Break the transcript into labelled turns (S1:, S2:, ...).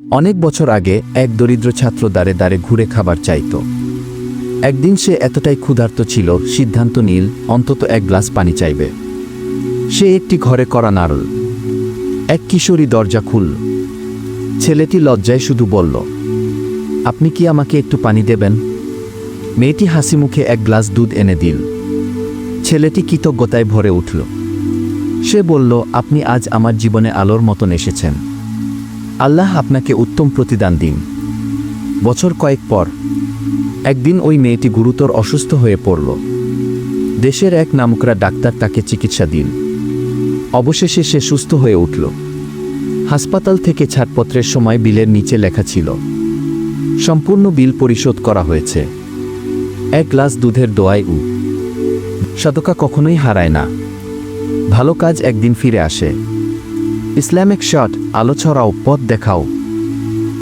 S1: অনেক বছর আগে এক দরিদ্র ছাত্র দ্বারে দ্বারে ঘুরে খাবার চাইত। একদিন সে এতটাই ক্ষুধার্ত ছিল, সিদ্ধান্ত নিল অন্তত এক গ্লাস পানি চাইবে। সে একটি ঘরে করা নাড়ল। এক কিশোরী দরজা খুলল। ছেলেটি লজ্জায় শুধু বলল, আপনি কি আমাকে একটু পানি দেবেন? মেয়েটি হাসিমুখে এক গ্লাস দুধ এনে দিল। ছেলেটি কৃতজ্ঞতায় ভরে উঠল। সে বলল, আপনি আজ আমার জীবনে আলোর মতন এসেছেন। আল্লাহ আপনাকে উত্তম প্রতিদান দিন। বছর কয়েক পর একদিন ওই মেয়েটি গুরুতর অসুস্থ হয়ে পড়ল। দেশের এক নামকরা ডাক্তার তাকে চিকিৎসা দিল। অবশেষে সে সুস্থ হয়ে উঠল। হাসপাতাল থেকে ছাড়পত্রের সময় বিলের নিচে লেখা ছিল, সম্পূর্ণ বিল পরিশোধ করা হয়েছে। এক গ্লাস দুধের দোয়ায় সদকা কখনোই হারায় না। ভালো কাজ একদিন ফিরে আসে। ইসলামিক শট, আলো ছড়াও, পথ দেখাও।